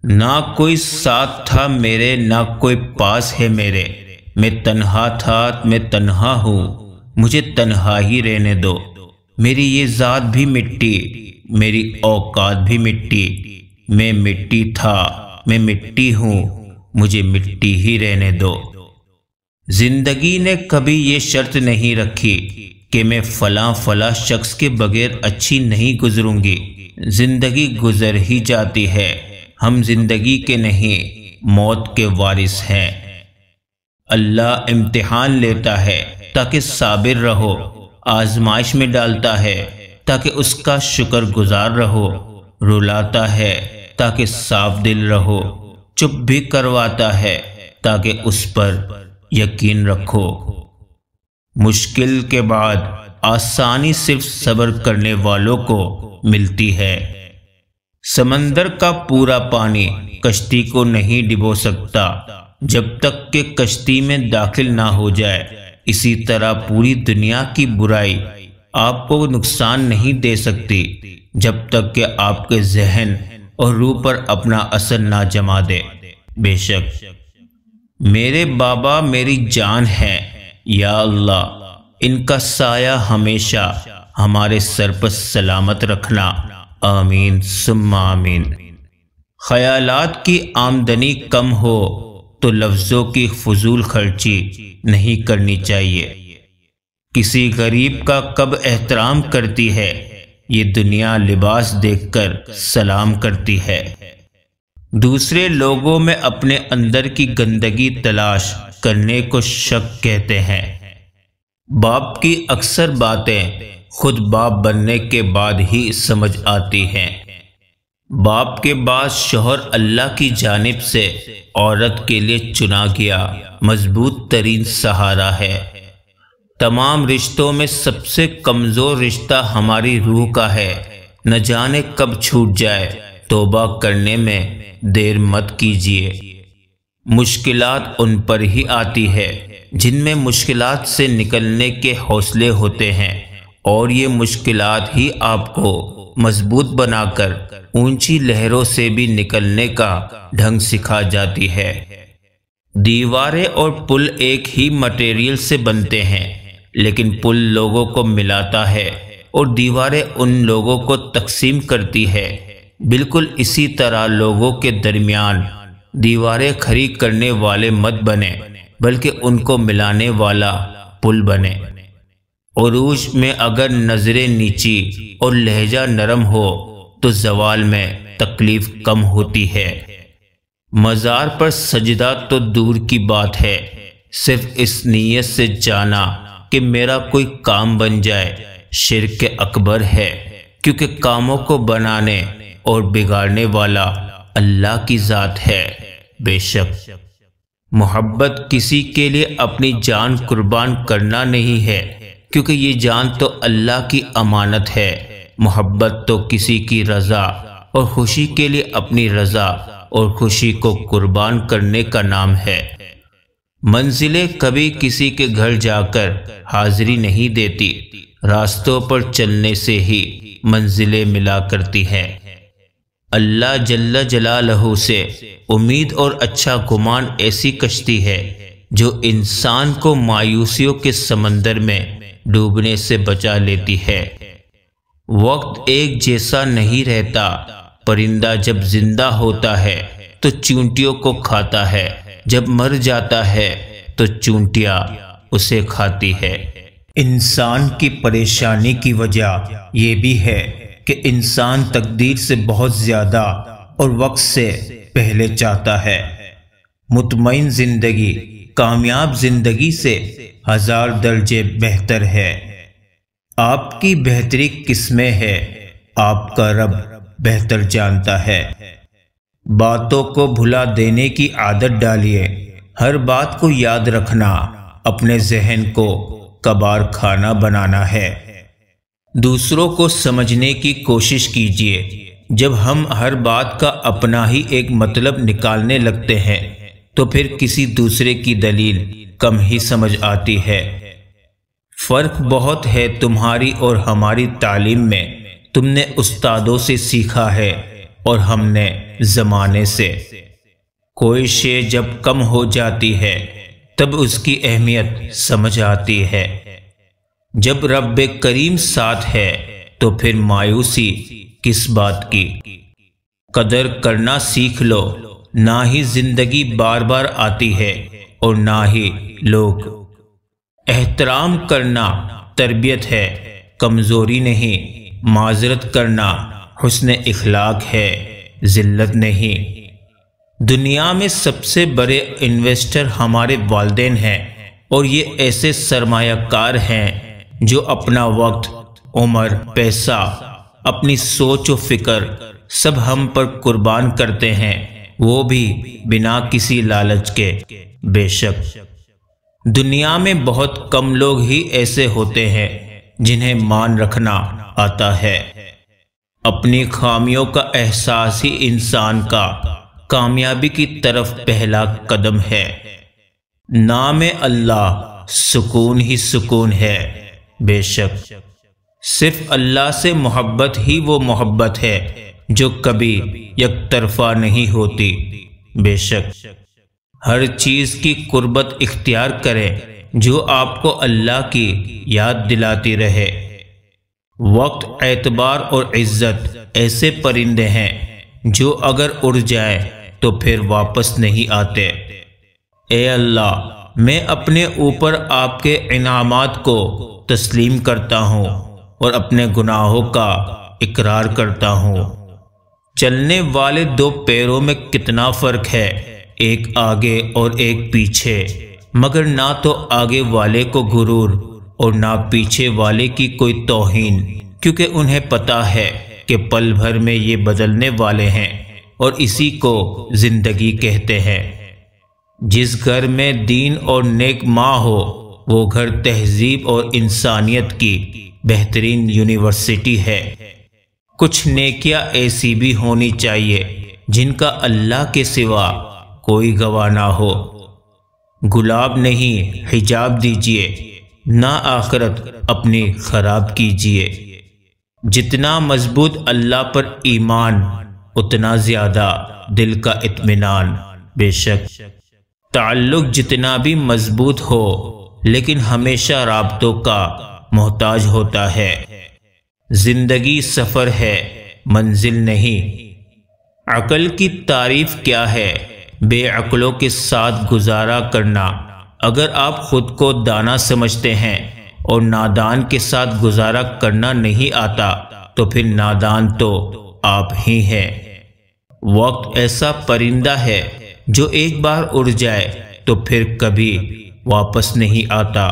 نہ کوئی ساتھ تھا میرے، نہ کوئی پاس ہے میرے، میں تنہا تھا، میں تنہا ہوں، مجھے تنہا ہی رہنے دو۔ میری یہ ذات بھی مٹی، میری اوقات بھی مٹی، میں مٹی تھا، میں مٹی ہوں، مجھے مٹی ہی رہنے دو۔ زندگی نے کبھی یہ شرط نہیں رکھی کہ میں فلاں شخص کے بغیر اچھی نہیں گزروں گی۔ زندگی گزر ہی جاتی ہے، ہم زندگی کے نہیں، موت کے وارث ہیں۔ اللہ امتحان لیتا ہے تاکہ صابر رہو، آزمائش میں ڈالتا ہے تاکہ اس کا شکر گزار رہو، رلاتا ہے تاکہ صاف دل رہو، چپ بھی کرواتا ہے تاکہ اس پر یقین رکھو۔ مشکل کے بعد آسانی صرف صبر کرنے والوں کو ملتی ہے۔ سمندر کا پورا پانی کشتی کو نہیں ڈبو سکتا جب تک کہ کشتی میں داخل نہ ہو جائے۔ اسی طرح پوری دنیا کی برائی آپ کو نقصان نہیں دے سکتی جب تک کہ آپ کے ذہن اور روح پر اپنا اثر نہ جما دے۔ بے شک میرے بابا میری جان ہے، یا اللہ ان کا سایہ ہمیشہ ہمارے سر پر سلامت رکھنا، آمین ثم آمین۔ خیالات کی آمدنی کم ہو تو لفظوں کی فضول خرچی نہیں کرنی چاہیے۔ کسی غریب کا کب احترام کرتی ہے، یہ دنیا لباس دیکھ کر سلام کرتی ہے۔ دوسرے لوگوں میں اپنے اندر کی گندگی تلاش کرنے کو شک کہتے ہیں۔ باپ کی اکثر باتیں خود باپ بننے کے بعد ہی سمجھ آتی ہیں۔ باپ کے بعد شوہر اللہ کی جانب سے عورت کے لیے چنا گیا مضبوط ترین سہارا ہے۔ تمام رشتوں میں سب سے کمزور رشتہ ہماری روح کا ہے، نہ جانے کب چھوٹ جائے، توبہ کرنے میں دیر مت کیجیے۔ مشکلات ان پر ہی آتی ہے جن میں مشکلات سے نکلنے کے حوصلے ہوتے ہیں، اور یہ مشکلات ہی آپ کو مضبوط بنا کر اونچی لہروں سے بھی نکلنے کا ڈھنگ سکھا جاتی ہے۔ دیواریں اور پل ایک ہی مٹیریل سے بنتے ہیں، لیکن پل لوگوں کو ملاتا ہے اور دیواریں ان لوگوں کو تقسیم کرتی ہے۔ بالکل اسی طرح لوگوں کے درمیان دیواریں کھڑی کرنے والے مت بنے، بلکہ ان کو ملانے والا پل بنے۔ عروج میں اگر نظریں نیچی اور لہجہ نرم ہو تو زوال میں تکلیف کم ہوتی ہے۔ مزار پر سجدہ تو دور کی بات ہے، صرف اس نیت سے جانا کہ میرا کوئی کام بن جائے شرک اکبر ہے، کیونکہ کاموں کو بنانے اور بگاڑنے والا اللہ کی ذات ہے۔ بے شک محبت کسی کے لیے اپنی جان قربان کرنا نہیں ہے، کیونکہ یہ جان تو اللہ کی امانت ہے۔ محبت تو کسی کی رضا اور خوشی کے لیے اپنی رضا اور خوشی کو قربان کرنے کا نام ہے۔ منزلیں کبھی کسی کے گھر جا کر حاضری نہیں دیتی، راستوں پر چلنے سے ہی منزلیں ملا کرتی ہیں۔ اللہ جل جلالہ سے امید اور اچھا گمان ایسی کشتی ہے جو انسان کو مایوسیوں کے سمندر میں ڈوبنے سے بچا لیتی ہے۔ وقت ایک جیسا نہیں رہتا، پرندہ جب زندہ ہوتا ہے تو چونٹیوں کو کھاتا ہے، جب مر جاتا ہے تو چونٹیاں اسے کھاتی ہے۔ انسان کی پریشانی کی وجہ یہ بھی ہے کہ انسان تقدیر سے بہت زیادہ اور وقت سے پہلے چاہتا ہے۔ مطمئن زندگی کامیاب زندگی سے 1000 درجے بہتر ہے۔ آپ کی بہتری کس میں ہے، آپ کا رب بہتر جانتا ہے۔ باتوں کو بھلا دینے کی عادت ڈالیے، ہر بات کو یاد رکھنا اپنے ذہن کو کبار خانہ بنانا ہے۔ دوسروں کو سمجھنے کی کوشش کیجیے۔ جب ہم ہر بات کا اپنا ہی ایک مطلب نکالنے لگتے ہیں تو پھر کسی دوسرے کی دلیل کم ہی سمجھ آتی ہے۔ فرق بہت ہے تمہاری اور ہماری تعلیم میں۔ تم نے استادوں سے سیکھا ہے، اور ہم نے زمانے سے۔ کوئی شے جب کم ہو جاتی ہے تب اس کی اہمیت سمجھ آتی ہے۔ جب رب کریم ساتھ ہے تو پھر مایوسی کس بات کی؟ قدر کرنا سیکھ لو، نہ ہی زندگی بار بار آتی ہے اور نہ ہی لوگ۔ احترام کرنا تربیت ہے، کمزوری نہیں۔ معذرت کرنا حسن اخلاق ہے، ذلت نہیں۔ دنیا میں سب سے بڑے انویسٹر ہمارے والدین ہیں، اور یہ ایسے سرمایہ کار ہیں جو اپنا وقت، عمر، پیسہ، اپنی سوچ و فکر سب ہم پر قربان کرتے ہیں، وہ بھی بنا کسی لالچ کے۔ بے شک دنیا میں بہت کم لوگ ہی ایسے ہوتے ہیں جنہیں مان رکھنا آتا ہے۔ اپنی خامیوں کا احساس ہی انسان کا کامیابی کی طرف پہلا قدم ہے۔ نام اللہ سکون ہی سکون ہے۔ بے شک صرف اللہ سے محبت ہی وہ محبت ہے جو کبھی یک طرفہ نہیں ہوتی۔ بے شک ہر چیز کی قربت اختیار کریں جو آپ کو اللہ کی یاد دلاتی رہے۔ وقت، اعتبار اور عزت ایسے پرندے ہیں جو اگر اڑ جائیں تو پھر واپس نہیں آتے۔ اے اللہ، میں اپنے اوپر آپ کے انعامات کو تسلیم کرتا ہوں اور اپنے گناہوں کا اقرار کرتا ہوں۔ چلنے والے دو پیروں میں کتنا فرق ہے، ایک آگے اور ایک پیچھے، مگر نہ تو آگے والے کو غرور اور نہ پیچھے والے کی کوئی توہین، کیونکہ انہیں پتہ ہے کہ پل بھر میں یہ بدلنے والے ہیں، اور اسی کو زندگی کہتے ہیں۔ جس گھر میں دین اور نیک ماں ہو وہ گھر تہذیب اور انسانیت کی بہترین یونیورسٹی ہے۔ کچھ نیکیاں ایسی بھی ہونی چاہیے جن کا اللہ کے سوا کوئی گواہ نہ ہو۔ گلاب نہیں حجاب دیجئے، نہ آخرت اپنی خراب کیجئے۔ جتنا مضبوط اللہ پر ایمان، اتنا زیادہ دل کا اطمینان۔ بے شک تعلق جتنا بھی مضبوط ہو لیکن ہمیشہ رابطوں کا محتاج ہوتا ہے۔ زندگی سفر ہے، منزل نہیں۔ عقل کی تعریف کیا ہے؟ بے عقلوں کے ساتھ گزارا کرنا۔ اگر آپ خود کو دانا سمجھتے ہیں اور نادان کے ساتھ گزارا کرنا نہیں آتا تو پھر نادان تو آپ ہی ہیں۔ وقت ایسا پرندہ ہے جو ایک بار اڑ جائے تو پھر کبھی واپس نہیں آتا۔